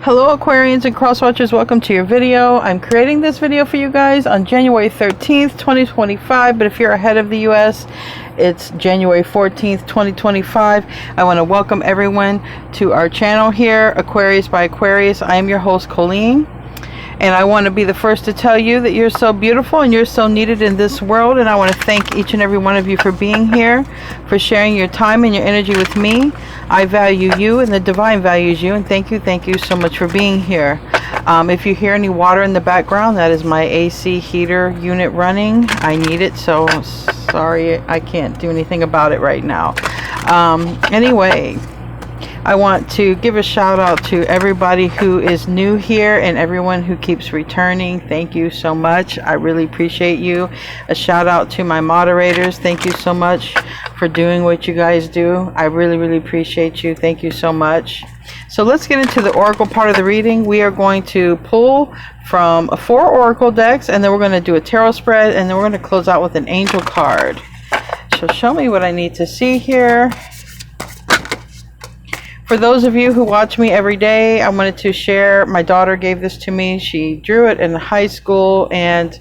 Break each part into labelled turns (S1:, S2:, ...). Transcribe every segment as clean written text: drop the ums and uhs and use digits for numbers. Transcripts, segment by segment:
S1: Hello Aquarians and Crosswatchers, welcome to your video. I'm creating this video for you guys on January 13th, 2025, but if you're ahead of the US, it's January 14th, 2025. I want to welcome everyone to our channel here, Aquarius by Aquarius. I am your host, Colleen. And I want to be the first to tell you that you're so beautiful and you're so needed in this world. And I want to thank each and every one of you for being here, for sharing your time and your energy with me. I value you and the divine values you. And thank you so much for being here. If you hear any water in the background, that is my AC heater unit running. I need it, so sorry I can't do anything about it right now. Anyway, I want to give a shout out to everybody who is new here and everyone who keeps returning. Thank you so much. I really appreciate you. A shout out to my moderators. Thank you so much for doing what you guys do. I really appreciate you. Thank you so much. So let's get into the oracle part of the reading. We are going to pull from 4 oracle decks, and then we're going to do a tarot spread, and then we're going to close out with an angel card. So show me what I need to see here. For those of you who watch me every day, I wanted to share, my daughter gave this to me. She drew it in high school, and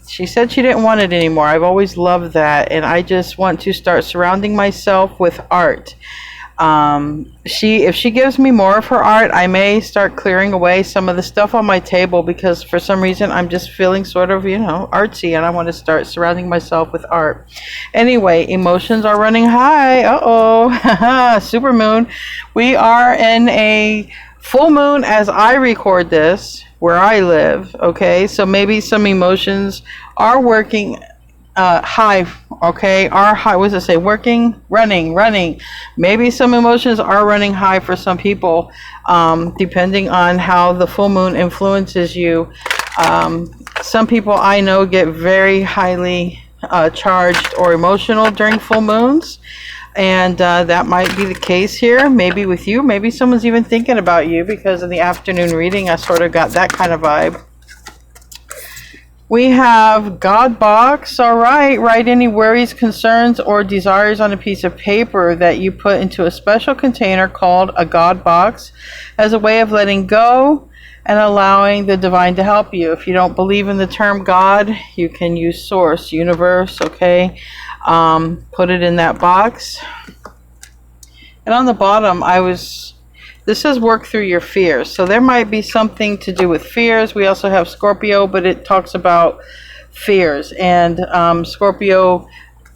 S1: she said she didn't want it anymore. I've always loved that, and I just want to start surrounding myself with art. If she gives me more of her art, I may start clearing away some of the stuff on my table, because for some reason I'm just feeling sort of, artsy, and I want to start surrounding myself with art. Anyway, emotions are running high. Super moon. We are in a full moon as I record this where I live. Okay, so maybe some emotions are working high, okay, are high. What does it say? Working, running. Maybe some emotions are running high for some people, depending on how the full moon influences you. Some people I know get very highly charged or emotional during full moons, and that might be the case here. Maybe with you, maybe someone's even thinking about you, because in the afternoon reading I sort of got that kind of vibe. We have God box. All right, write any worries, concerns, or desires on a piece of paper that you put into a special container called a God box, as a way of letting go and allowing the divine to help you. If you don't believe in the term God, you can use source, universe, okay? Put it in that box. And on the bottom, this says work through your fears. So there might be something to do with fears. We also have Scorpio, but it talks about fears. And Scorpio,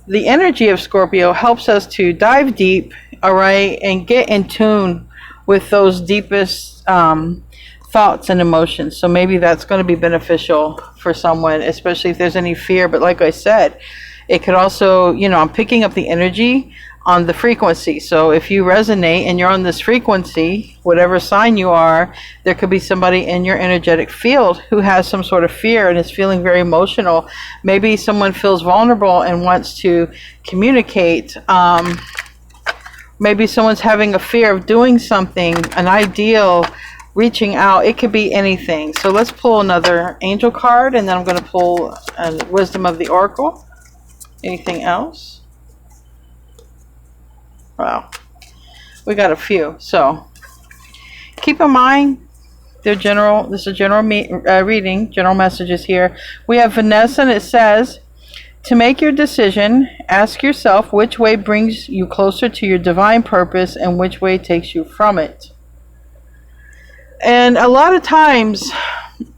S1: the energy of Scorpio helps us to dive deep, all right, and get in tune with those deepest thoughts and emotions. So maybe that's going to be beneficial for someone, especially if there's any fear. But like I said, it could also, I'm picking up the energy on the frequency. So if you resonate and you're on this frequency, whatever sign you are, there could be somebody in your energetic field who has some sort of fear and is feeling very emotional. Maybe someone feels vulnerable and wants to communicate. Maybe someone's having a fear of doing something, an ideal, reaching out. It could be anything. So let's pull another angel card, and then I'm going to pull wisdom of the oracle. Anything else? Wow, we got a few. So keep in mind, this is a general reading, general messages here. We have Vanessa, and it says, to make your decision, ask yourself which way brings you closer to your divine purpose and which way takes you from it. And a lot of times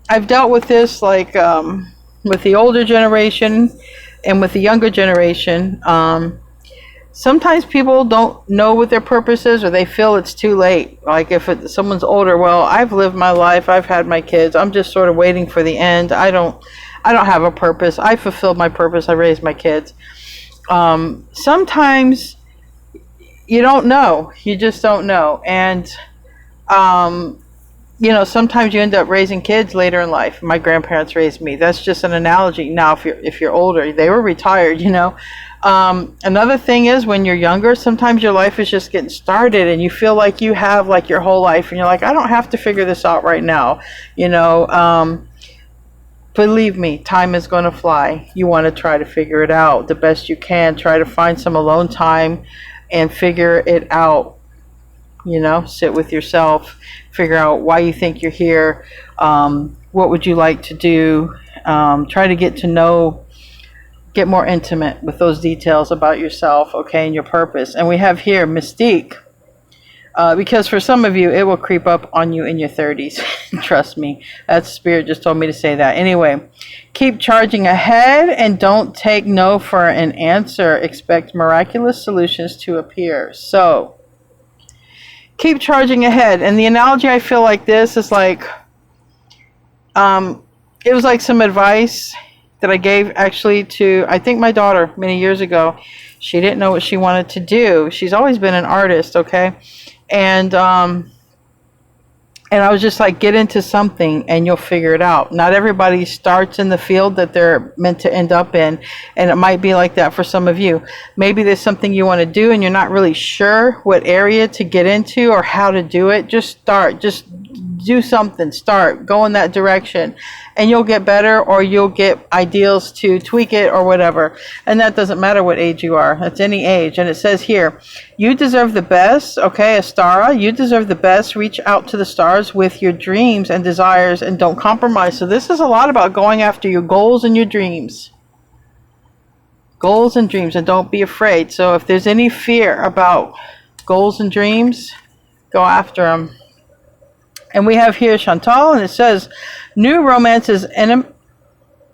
S1: I've dealt with this, like with the older generation and with the younger generation. Sometimes people don't know what their purpose is, or they feel it's too late. Like if someone's older, well, I've lived my life, I've had my kids, I'm just sort of waiting for the end. I don't have a purpose. I fulfilled my purpose. I raised my kids. Sometimes you don't know. You just don't know. And sometimes you end up raising kids later in life. My grandparents raised me. That's just an analogy. Now, if you're older, they were retired, Another thing is, when you're younger, sometimes your life is just getting started and you feel like you have like your whole life, and you're like, I don't have to figure this out right now. Believe me, time is going to fly. You want to try to figure it out the best you can. Try to find some alone time and figure it out. You know, sit with yourself, figure out why you think you're here. What would you like to do? Try to get more intimate with those details about yourself, okay, and your purpose. And we have here Mystique. Because for some of you, it will creep up on you in your 30s. Trust me. That spirit just told me to say that. Anyway, keep charging ahead and don't take no for an answer. Expect miraculous solutions to appear. So, keep charging ahead. And the analogy I feel like this is like, it was like some advice that I gave actually to, I think, my daughter many years ago. She didn't know what she wanted to do. She's always been an artist, okay? And I was just like, get into something and you'll figure it out. Not everybody starts in the field that they're meant to end up in. And it might be like that for some of you. Maybe there's something you want to do and you're not really sure what area to get into or how to do it. Just start. Just do something. Start. Go in that direction. And you'll get better, or you'll get ideals to tweak it or whatever. And that doesn't matter what age you are. That's any age. And it says here, you deserve the best. Okay, Astara, you deserve the best. Reach out to the stars with your dreams and desires and don't compromise. So this is a lot about going after your goals and your dreams. Goals and dreams, and don't be afraid. So if there's any fear about goals and dreams, go after them. And we have here Chantal, and it says, new romance is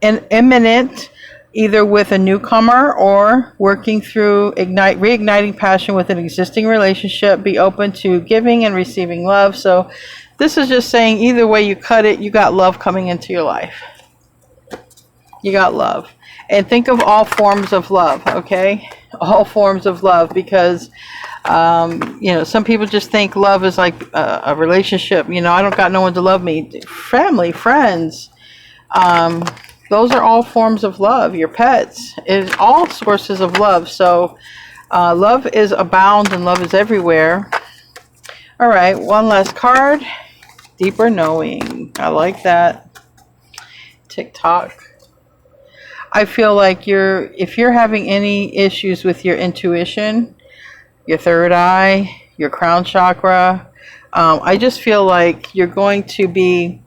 S1: imminent, either with a newcomer or working through reigniting passion with an existing relationship. Be open to giving and receiving love. So this is just saying, either way you cut it, you got love coming into your life. You got love. And think of all forms of love, okay? All forms of love, because you know, some people just think love is like a relationship. You know, I don't got no one to love me. Family, friends, those are all forms of love. Your pets is all sources of love. So love is abound and love is everywhere. All right, one last card. Deeper knowing. I like that. TikTok. I feel like if you're having any issues with your intuition, your third eye, your crown chakra, I just feel like you're going to be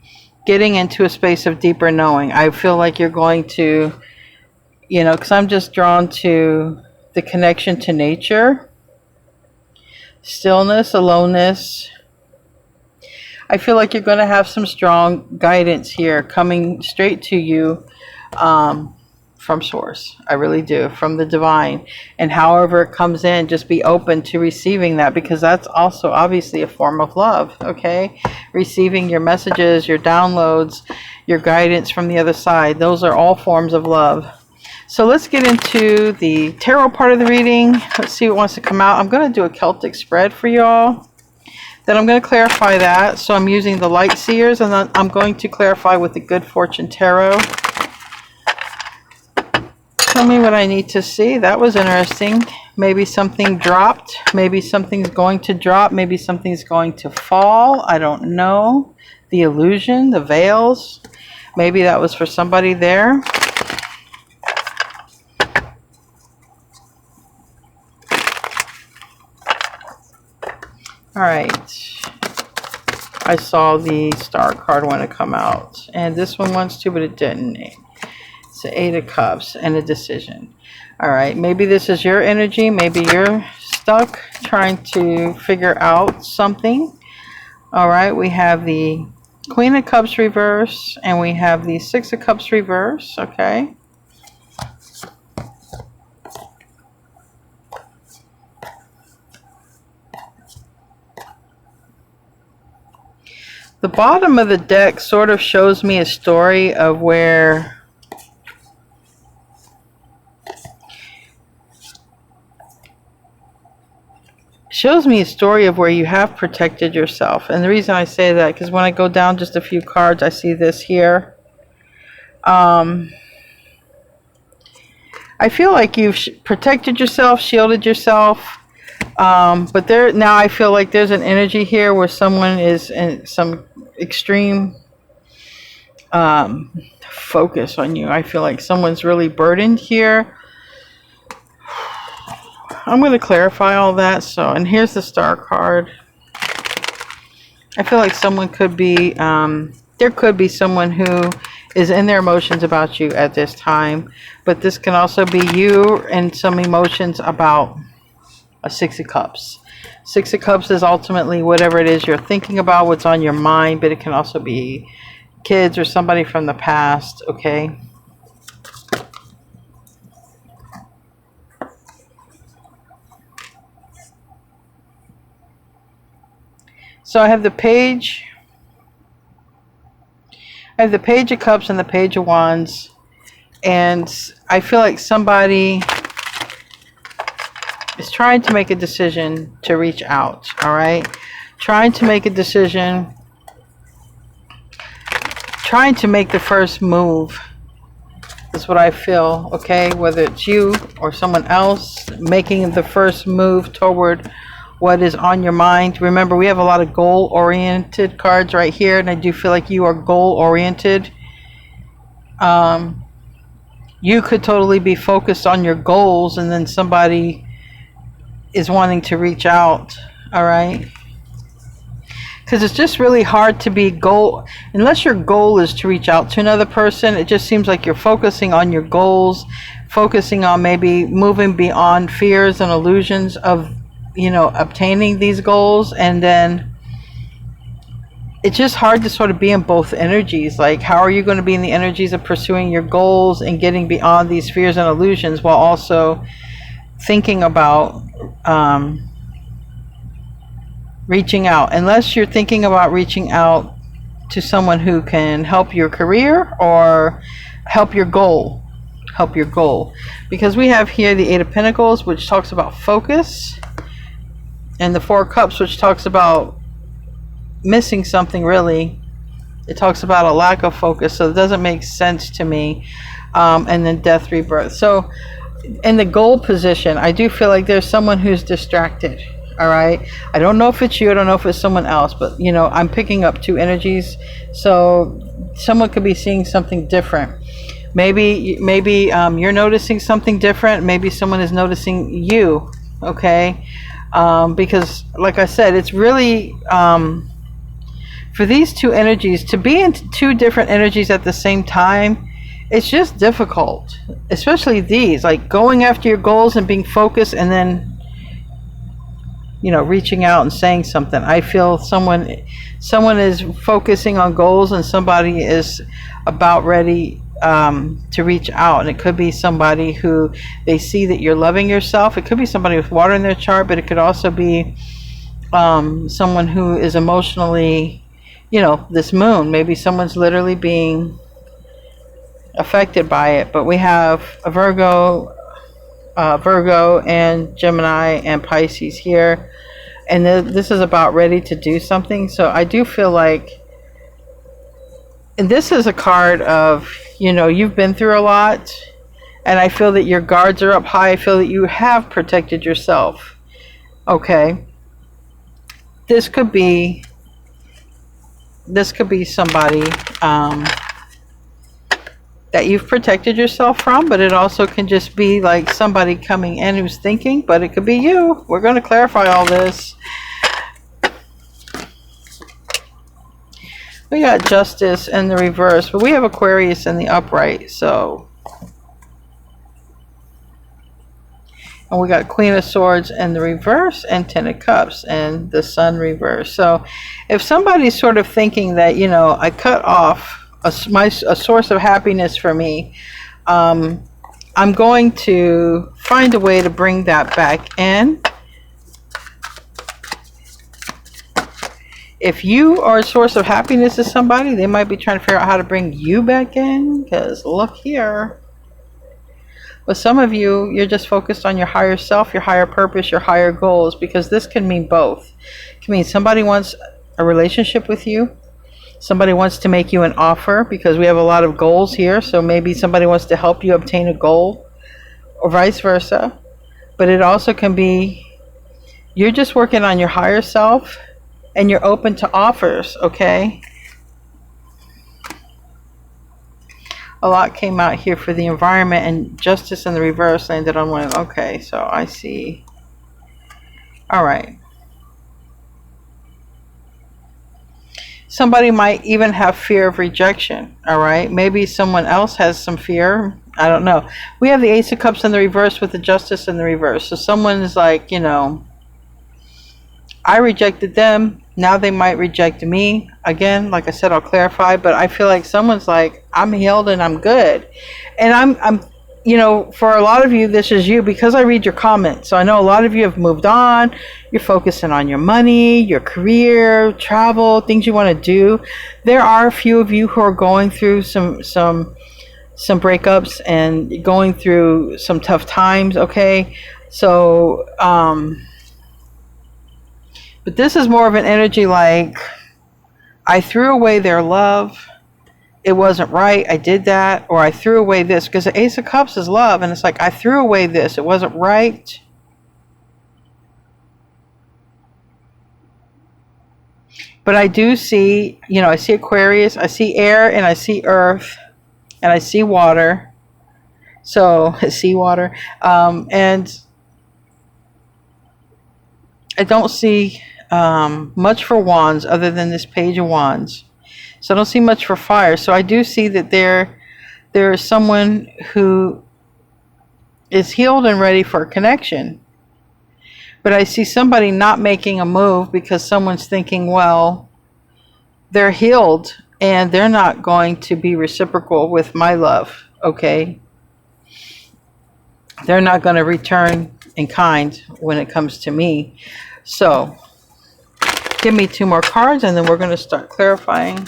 S1: getting into a space of deeper knowing. I feel like you're going to, you know, because I'm just drawn to the connection to nature, stillness, aloneness. I feel like you're going to have some strong guidance here coming straight to you from source. I really do, from the divine. And however it comes in, just be open to receiving that, because that's also obviously a form of love, okay? Receiving your messages, your downloads, your guidance from the other side. Those are all forms of love. So let's get into the tarot part of the reading. Let's see what wants to come out. I'm going to do a Celtic spread for y'all. Then I'm going to clarify that. So I'm using the Light Seers, and then I'm going to clarify with the Good Fortune Tarot. Tell me what I need to see. That was interesting. Maybe something dropped. Maybe something's going to drop. Maybe something's going to fall. I don't know. The illusion, the veils. Maybe that was for somebody there. All right. I saw the Star card want to come out. And this one wants to, but it didn't. It's the Eight of Cups and a decision. All right, maybe this is your energy. Maybe you're stuck trying to figure out something. All right, we have the Queen of Cups reverse, and we have the Six of Cups reverse. Okay. The bottom of the deck sort of shows me a story of where you have protected yourself. And the reason I say that, because when I go down just a few cards, I see this here. I feel like you've protected yourself, shielded yourself. But now I feel like there's an energy here where someone is in some extreme focus on you. I feel like someone's really burdened here. I'm going to clarify all that. So, and here's the Star card. I feel like someone could be, there could be someone who is in their emotions about you at this time. But this can also be you and some emotions about a Six of Cups. Six of Cups is ultimately whatever it is you're thinking about, what's on your mind, but it can also be kids or somebody from the past, okay? So I have the Page. I have the Page of Cups and the Page of Wands. And I feel like somebody is trying to make a decision to reach out, all right? Trying to make a decision, trying to make the first move is what I feel, okay? Whether it's you or someone else making the first move toward what is on your mind. Remember, we have a lot of goal-oriented cards right here, and I do feel like you are goal-oriented. You could totally be focused on your goals, and then somebody is wanting to reach out, all right? Because it's just really hard to be unless your goal is to reach out to another person. It just seems like you're focusing on your goals, focusing on maybe moving beyond fears and illusions of, you know, obtaining these goals. And then it's just hard to sort of be in both energies. Like, how are you going to be in the energies of pursuing your goals and getting beyond these fears and illusions while also thinking about reaching out? Unless you're thinking about reaching out to someone who can help your career or help your goal. Because we have here the Eight of Pentacles, which talks about focus, and the Four of Cups, which talks about missing something. Really, it talks about a lack of focus, so it doesn't make sense to me. And then Death, Rebirth. So in the goal position, I do feel like there's someone who's distracted, all right? I don't know if it's you, I don't know if it's someone else, but you know, I'm picking up two energies. So someone could be seeing something different. Maybe you're noticing something different. Maybe someone is noticing you, okay? Because like I said, it's really for these two energies to be in two different energies at the same time. It's just difficult, especially these, like going after your goals and being focused, and then, you know, reaching out and saying something. I feel someone is focusing on goals, and somebody is about ready to reach out. And it could be somebody who they see that you're loving yourself. It could be somebody with water in their chart, but it could also be someone who is emotionally, you know, this moon. Maybe someone's literally being affected by it. But we have a Virgo and Gemini and Pisces here, and this is about ready to do something. So I do feel like, and this is a card of, you know, you've been through a lot, and I feel that your guards are up high. I feel that you have protected yourself, okay? This could be somebody that you've protected yourself from, but it also can just be like somebody coming in who's thinking, but it could be you. We're going to clarify all this. We got Justice in the reverse, but we have Aquarius in the upright, so. And we got Queen of Swords in the reverse and Ten of Cups and the Sun reverse. So if somebody's sort of thinking that, you know, I cut off a source of happiness for me, I'm going to find a way to bring that back in. If you are a source of happiness to somebody, they might be trying to figure out how to bring you back in, because look here. But some of you, you're just focused on your higher self, your higher purpose, your higher goals, because this can mean both. It can mean somebody wants a relationship with you. Somebody wants to make you an offer, because we have a lot of goals here. So maybe somebody wants to help you obtain a goal, or vice versa. But it also can be you're just working on your higher self and you're open to offers, okay? A lot came out here for the environment, and Justice in the reverse landed on one. Okay, so I see. All right. Somebody might even have fear of rejection. All right. Maybe someone else has some fear. I don't know. We have the Ace of Cups in the reverse with the Justice in the reverse. So someone is like, you know, I rejected them. Now they might reject me. Again, like I said, I'll clarify. But I feel like someone's like, I'm healed and I'm good. And I'm you know, for a lot of you, this is you because I read your comments. So I know a lot of you have moved on. You're focusing on your money, your career, travel, things you want to do. There are a few of you who are going through some breakups and going through some tough times. Okay. So, but this is more of an energy like, I threw away their love. It wasn't right. I did that. Or I threw away this. Because the Ace of Cups is love. And it's like, I threw away this. It wasn't right. But I do see, you know, I see Aquarius. I see air and I see earth. And I see water. So, seawater. And I don't see much for wands other than this Page of Wands. So I don't see much for fire. So I do see that there is someone who is healed and ready for a connection. But I see somebody not making a move because someone's thinking, well, they're healed and they're not going to be reciprocal with my love. Okay. They're not going to return in kind when it comes to me. So give me 2 more cards and then we're going to start clarifying.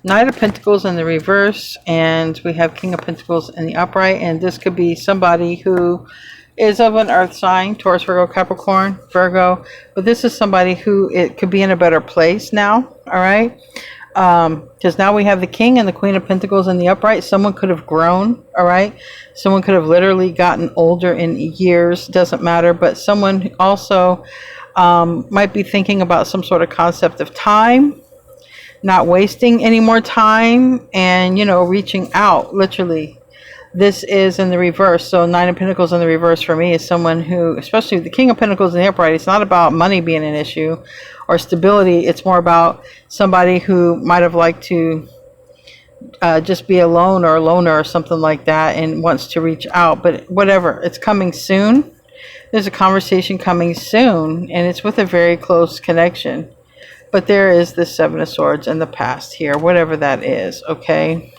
S1: Knight of Pentacles in the reverse, and we have King of Pentacles in the upright, and this could be somebody who is of an earth sign, Taurus, Virgo, Capricorn, Virgo, but this is somebody who it could be in a better place now. All right, because now we have the King and the Queen of Pentacles in the upright. Someone could have grown. All right, someone could have literally gotten older in years, doesn't matter, but someone also might be thinking about some sort of concept of time, not wasting any more time, and, you know, reaching out. Literally, this is in the reverse. So 9 of Pentacles in the reverse for me is someone who, especially the King of Pentacles in the upright, it's not about money being an issue or stability. It's more about somebody who might have liked to just be alone or a loner or something like that and wants to reach out. But whatever, it's coming soon. There's a conversation coming soon, and it's with a very close connection. But there is the 7 of Swords in the past here, whatever that is, okay?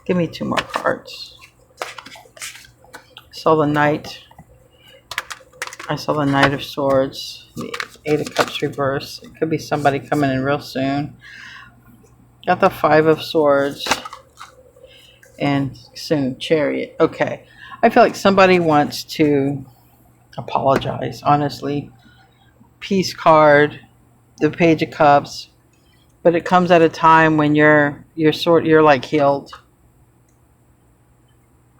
S1: Give me 2 more cards. I saw the Knight. I saw the Knight of Swords. The 8 of Cups reverse. It could be somebody coming in real soon. Got the 5 of Swords. And soon, Chariot. Okay. I feel like somebody wants to apologize, honestly. Peace card, the Page of Cups, but it comes at a time when you're like healed.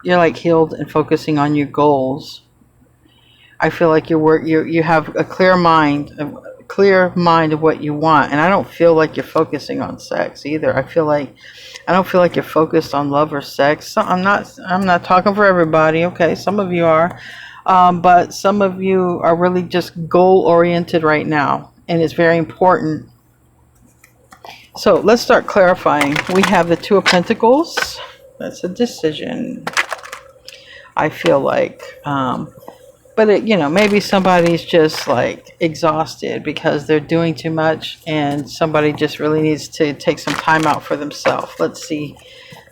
S1: You're like healed and focusing on your goals. I feel like you have a clear mind of what you want, and I don't feel like you're focusing on sex either. I don't feel like you're focused on love or sex. So I'm not talking for everybody. Okay, some of you are, but some of you are really just goal oriented right now, and it's very important. So let's start clarifying. We have the 2 of Pentacles. That's a decision, I feel like. But it, you know, maybe somebody's just like exhausted because they're doing too much, and somebody just really needs to take some time out for themselves. Let's see.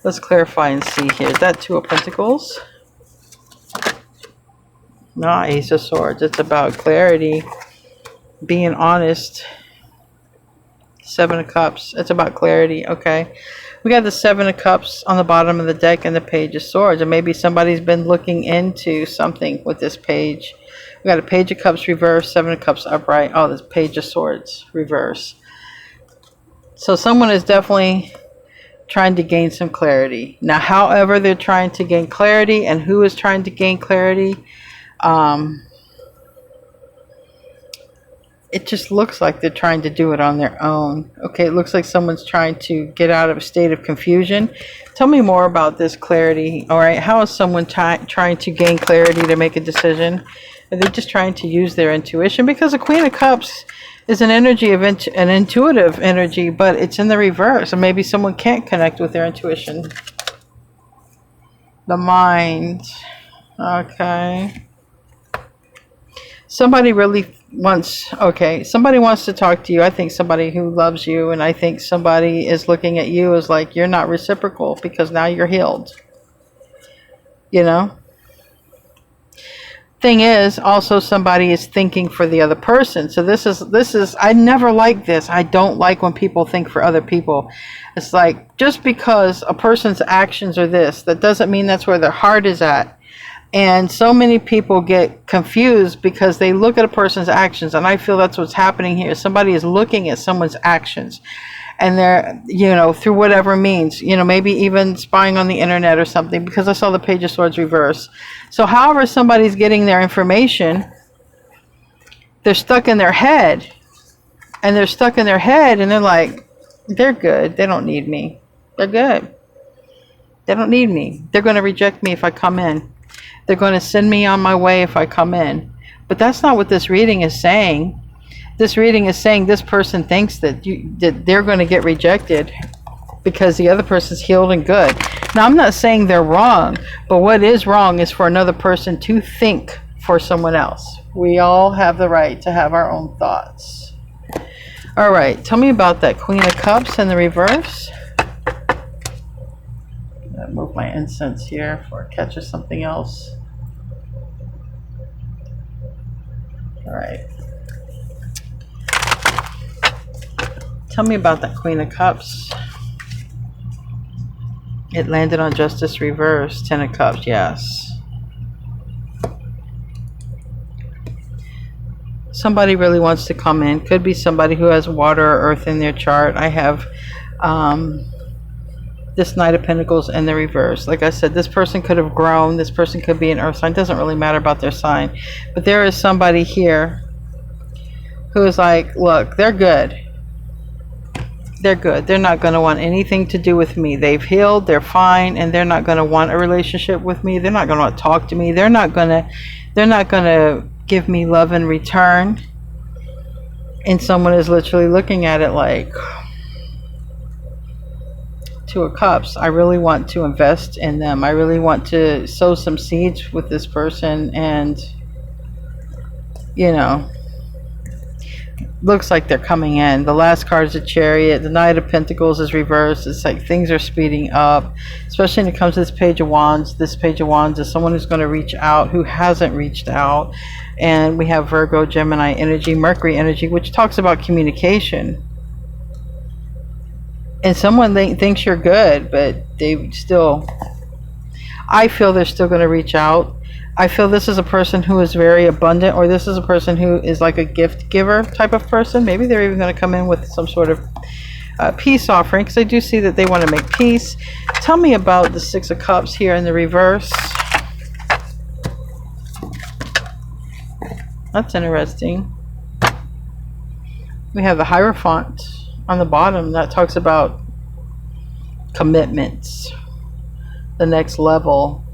S1: Let's clarify and see here. Is that 2 of Pentacles? No, Ace of Swords. It's about clarity, being honest. 7 of Cups. It's about clarity. Okay. We got the 7 of Cups on the bottom of the deck and the Page of Swords. And maybe somebody's been looking into something with this page. We got a Page of Cups reverse, 7 of Cups upright. Oh, this Page of Swords reverse. So someone is definitely trying to gain some clarity. Now, however they're trying to gain clarity and who is trying to gain clarity, it just looks like they're trying to do it on their own. Okay, it looks like someone's trying to get out of a state of confusion. Tell me more about this clarity. All right, how is someone trying to gain clarity to make a decision? Are they just trying to use their intuition? Because the Queen of Cups is an energy of an intuitive energy, but it's in the reverse. And maybe someone can't connect with their intuition. The mind. Okay. Somebody really wants to talk to you. I think somebody who loves you, and I think somebody is looking at you as like you're not reciprocal because now you're healed. You know? Thing is, also somebody is thinking for the other person. So this is I never like this. I don't like when people think for other people. It's like, just because a person's actions are this, that doesn't mean that's where their heart is at. And so many people get confused because they look at a person's actions, and I feel that's what's happening here. Somebody is looking at someone's actions, and they're, through whatever means, maybe even spying on the internet or something, because I saw the Page of Swords reverse. So however somebody's getting their information, they're stuck in their head, and they're like, they're good. They don't need me. They're good. They don't need me. They're going to reject me if I come in. They're going to send me on my way if I come in. But that's not what this reading is saying. This reading is saying this person thinks that they're going to get rejected because the other person's healed and good. Now, I'm not saying they're wrong, but what is wrong is for another person to think for someone else. We all have the right to have our own thoughts. All right, tell me about that Queen of Cups in the reverse. Move my incense here before it catches something else. All right. Tell me about that Queen of Cups. It landed on Justice reverse. 10 of Cups, yes. Somebody really wants to come in. Could be somebody who has water or earth in their chart. I have this Knight of Pentacles in the reverse. Like I said, this person could have grown. This person could be an earth sign. It doesn't really matter about their sign. But there is somebody here who is like, look, they're good. They're good. They're not going to want anything to do with me. They've healed. They're fine. And they're not going to want a relationship with me. They're not going to want to talk to me. They're not going to give me love in return. And someone is literally looking at it like, Two of Cups, I really want to invest in them. I really want to sow some seeds with this person, and looks like they're coming in. The last card is a Chariot. The Knight of Pentacles is reversed. It's like things are speeding up, especially when it comes to this Page of Wands. This Page of Wands is someone who's going to reach out, who hasn't reached out. And we have Virgo, Gemini energy, Mercury energy, which talks about communication. And someone thinks you're good, but I feel they're still going to reach out. I feel this is a person who is very abundant, or this is a person who is like a gift giver type of person. Maybe they're even going to come in with some sort of peace offering, because I do see that they want to make peace. Tell me about the Six of Cups here in the reverse. That's interesting. We have the Hierophant on the bottom. That talks about commitments, the next level,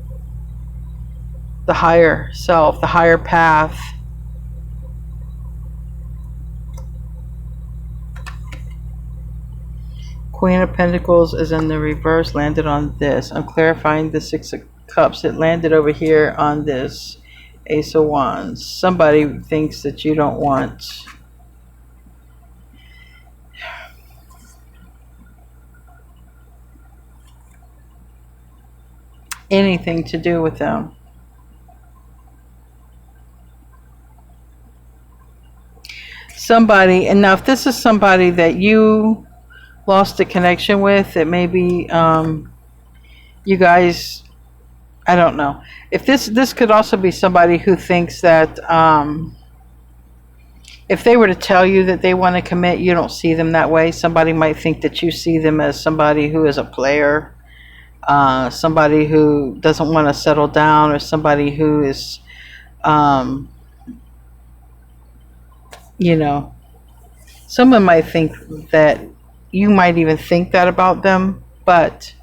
S1: the higher self, the higher path. Queen of Pentacles is in the reverse, landed on this. I'm clarifying the Six of Cups. It landed over here on this Ace of Wands. Somebody thinks that you don't want anything to do with them. Somebody, and now if this is somebody that you lost a connection with, it may be you guys, I don't know. If this could also be somebody who thinks that if they were to tell you that they want to commit, you don't see them that way. Somebody might think that you see them as somebody who is a player, somebody who doesn't want to settle down, or somebody who is you know, someone might think that you might even think that about them, but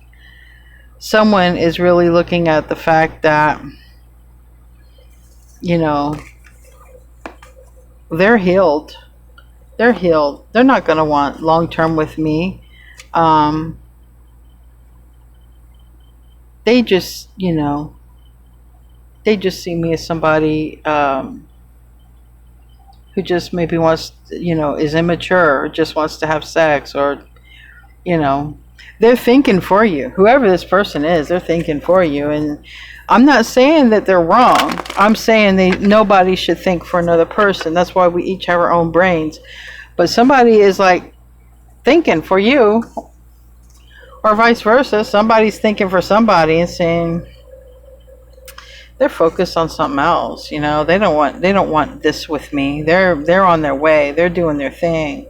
S1: someone is really looking at the fact that, you know, they're healed. They're healed. They're not going to want long term with me. They just, you know, they just see me as somebody who just maybe wants, you know, is immature or just wants to have sex, or, you know, they're thinking for you. Whoever this person is, they're thinking for you. And I'm not saying that they're wrong. I'm saying nobody should think for another person. That's why we each have our own brains. But somebody is like thinking for you, or vice versa. Somebody's thinking for somebody and saying they're focused on something else. You know, they don't want this with me. They're on their way. They're doing their thing,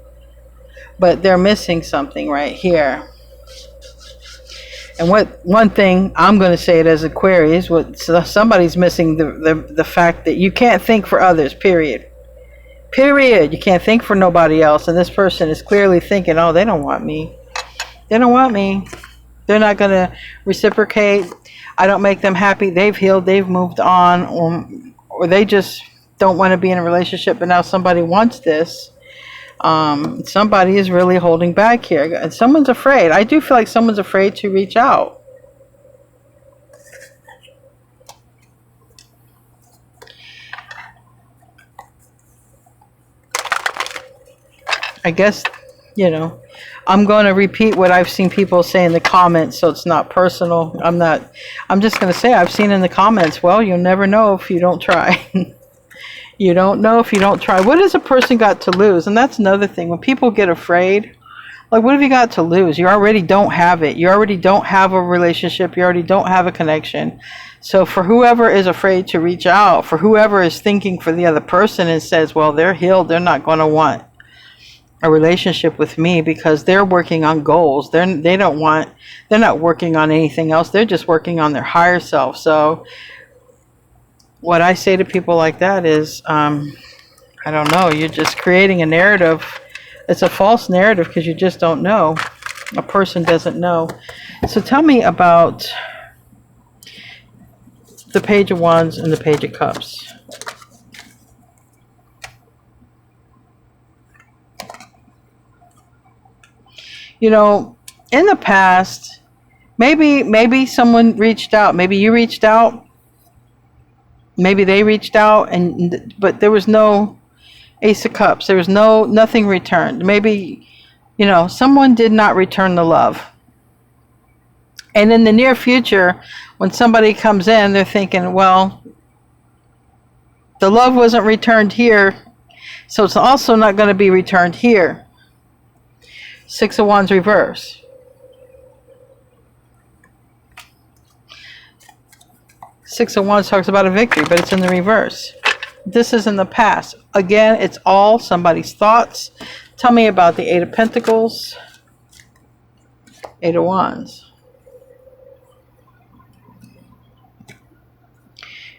S1: but they're missing something right here. And one thing I'm going to say it as Aquarius, somebody's missing the fact that you can't think for others. Period. You can't think for nobody else. And this person is clearly thinking, oh, they don't want me. They don't want me. They're not going to reciprocate. I don't make them happy. They've healed. They've moved on. Or they just don't want to be in a relationship. But now somebody wants this. Somebody is really holding back here. And someone's afraid. I do feel like someone's afraid to reach out. I guess, you know, I'm going to repeat what I've seen people say in the comments, so it's not personal. I'm just going to say, I've seen in the comments, well, you'll never know if you don't try. You don't know if you don't try. What has a person got to lose? And that's another thing. When people get afraid, like, what have you got to lose? You already don't have it. You already don't have a relationship. You already don't have a connection. So for whoever is afraid to reach out, for whoever is thinking for the other person and says, well, they're healed, they're not going to want a relationship with me because they're working on goals. They're not working on anything else. They're just working on their higher self. So what I say to people like that is, I don't know, you're just creating a narrative. It's a false narrative because you just don't know. A person doesn't know. So tell me about the Page of Wands and the Page of Cups. You know, in the past, maybe someone reached out. Maybe you reached out. Maybe they reached out, but there was no Ace of Cups. There was nothing returned. Maybe, you know, someone did not return the love. And in the near future, when somebody comes in, they're thinking, well, the love wasn't returned here, so it's also not going to be returned here. Six of Wands reverse. Six of Wands talks about a victory, but it's in the reverse. This is in the past. Again, it's all somebody's thoughts. Tell me about the Eight of Pentacles. Eight of Wands.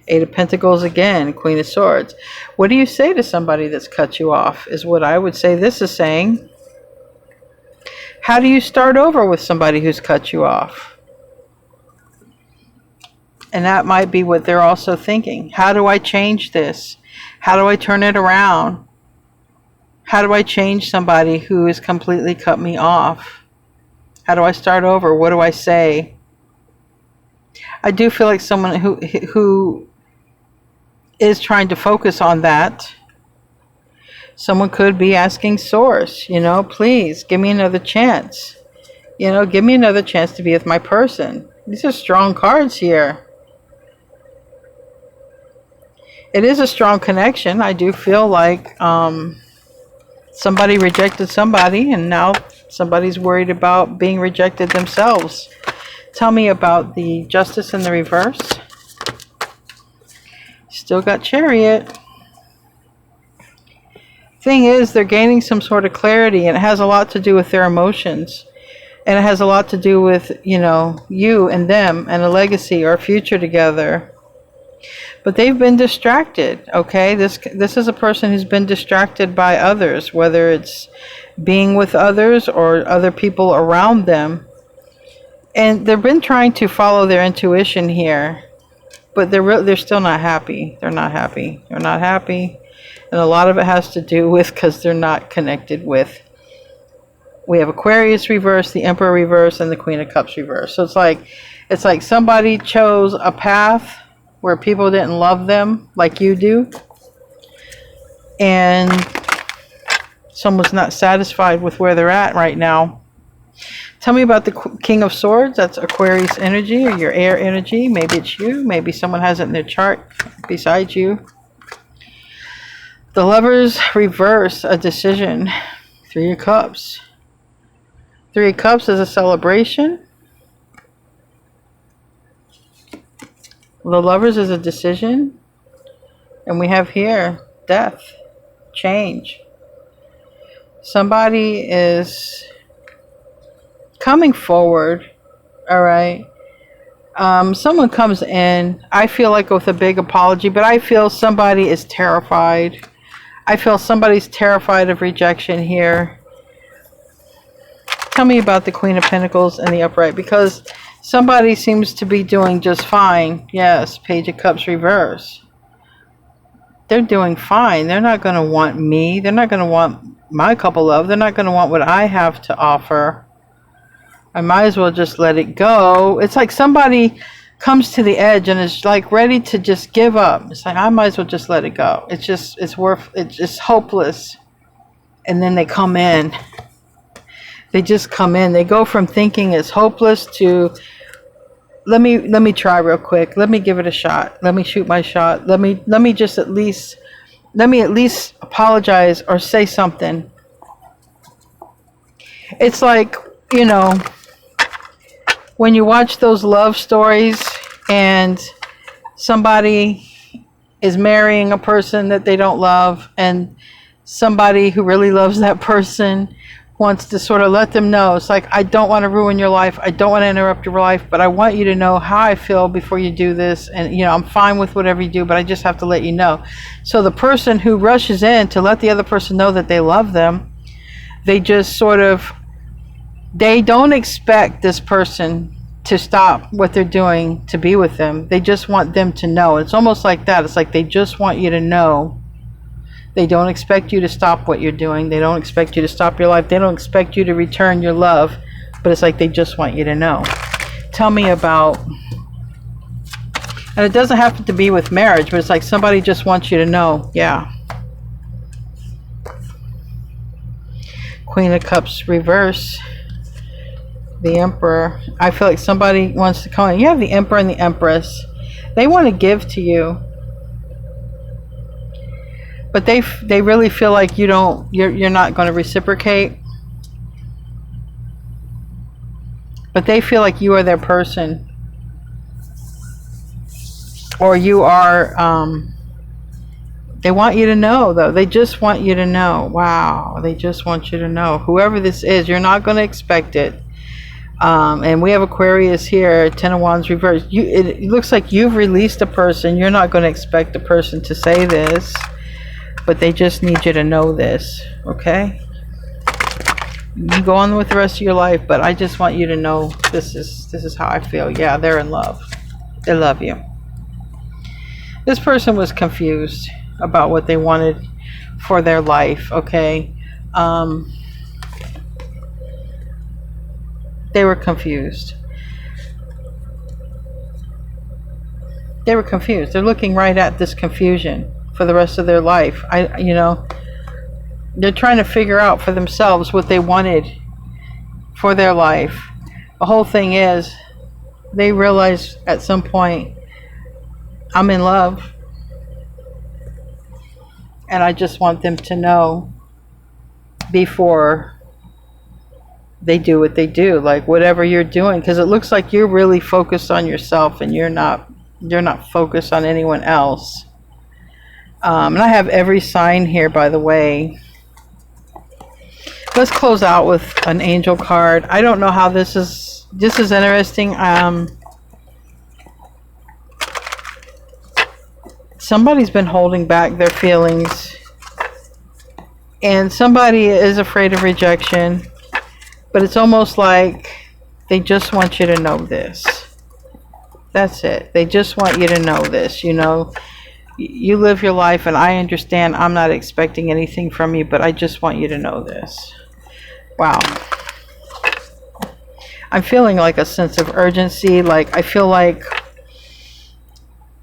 S1: Eight of Pentacles again. Queen of Swords. What do you say to somebody that's cut you off is what I would say this is saying. How do you start over with somebody who's cut you off? And that might be what they're also thinking. How do I change this? How do I turn it around? How do I change somebody who has completely cut me off? How do I start over? What do I say? I do feel like someone who is trying to focus on that. Someone could be asking Source, you know, please give me another chance. You know, give me another chance to be with my person. These are strong cards here. It is a strong connection. I do feel like somebody rejected somebody, and now somebody's worried about being rejected themselves. Tell me about the Justice in the reverse. Still got Chariot. Thing is, they're gaining some sort of clarity, and it has a lot to do with their emotions, and it has a lot to do with, you know, you and them and a legacy or a future together. But they've been distracted, okay? This is a person who's been distracted by others, whether it's being with others or other people around them. And they've been trying to follow their intuition here, but they're still not happy. They're not happy. They're not happy. And a lot of it has to do with because they're not connected with. We have Aquarius reverse, the Emperor reverse, and the Queen of Cups reverse. So it's like somebody chose a path where people didn't love them like you do, and someone's not satisfied with where they're at right now. Tell me about the King of Swords. That's Aquarius energy, or your air energy. Maybe it's you. Maybe someone has it in their chart besides you. The Lovers reverse, a decision. Three of Cups. Three of Cups is a celebration. The Lovers is a decision. And we have here death, change. Somebody is coming forward, all right? Someone comes in, I feel like with a big apology, but I feel somebody is terrified. I feel somebody's terrified of rejection here. Tell me about the Queen of Pentacles and the upright, because somebody seems to be doing just fine. Yes, Page of Cups reverse. They're doing fine. They're not going to want me. They're not going to want my cup of love. They're not going to want what I have to offer. I might as well just let it go. It's like somebody comes to the edge and is like ready to just give up. It's like, I might as well just let it go. It's just hopeless. And then they come in. They just come in. They go from thinking it's hopeless to, let me try real quick. Let me give it a shot. Let me shoot my shot. Let me at least apologize or say something. It's like, you know, when you watch those love stories and somebody is marrying a person that they don't love, and somebody who really loves that person wants to sort of let them know, it's like, I don't want to ruin your life. I don't want to interrupt your life, but I want you to know how I feel before you do this. And, you know, I'm fine with whatever you do, but I just have to let you know. So the person who rushes in to let the other person know that they love them, they just sort of, they don't expect this person to stop what they're doing to be with them. They just want them to know. It's almost like that. It's like they just want you to know. They don't expect you to stop what you're doing. They don't expect you to stop your life. They don't expect you to return your love. But it's like they just want you to know. Tell me about, and it doesn't have to be with marriage, but it's like somebody just wants you to know. Yeah. Queen of Cups reverse. The Emperor. I feel like somebody wants to come in. You have the Emperor and the Empress. They want to give to you. But they really feel like you're not going to reciprocate. But they feel like you are their person. Or you are, they want you to know, though. They just want you to know. Wow. They just want you to know. Whoever this is, you're not going to expect it. And we have Aquarius here, Ten of Wands reversed. It looks like you've released a person. You're not going to expect the person to say this. But they just need you to know this, okay? You go on with the rest of your life, but I just want you to know this is how I feel. Yeah, they're in love. They love you. This person was confused about what they wanted for their life, okay? They were confused. They were confused. They're looking right at this confusion for the rest of their life. You know, they're trying to figure out for themselves what they wanted for their life. The whole thing is, they realize at some point, I'm in love, and I just want them to know before they do what they do, like whatever you're doing, because it looks like you're really focused on yourself and you're not focused on anyone else. And I have every sign here, by the way. Let's close out with an angel card. I don't know how this is interesting. somebody's been holding back their feelings, and somebody is afraid of rejection, but it's almost like they just want you to know this. That's it. They just want you to know this. You know, you live your life, and I understand I'm not expecting anything from you, but I just want you to know this. Wow. I'm feeling like a sense of urgency. Like, I feel like,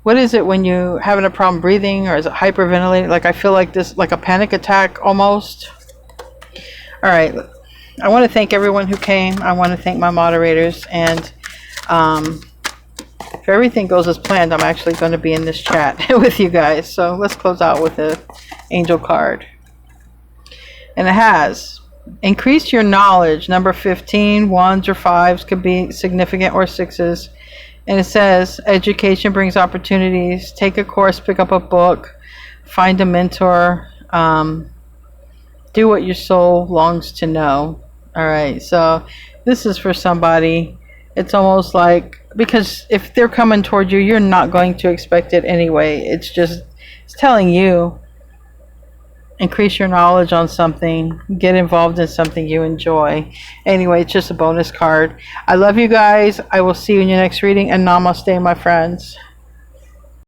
S1: what is it when you having a problem breathing, or is it hyperventilating? Like, I feel like this, like a panic attack almost. All right. I want to thank everyone who came. I want to thank my moderators, and if everything goes as planned, I'm actually going to be in this chat with you guys. So let's close out with the angel card. And it has increase your knowledge. Number 15, ones or fives could be significant, or sixes. And it says education brings opportunities. Take a course, pick up a book, find a mentor, do what your soul longs to know. All right, so this is for somebody. It's almost like, because if they're coming toward you, you're not going to expect it anyway. It's telling you, increase your knowledge on something, get involved in something you enjoy. Anyway, it's just a bonus card. I love you guys. I will see you in your next reading, and namaste, my friends.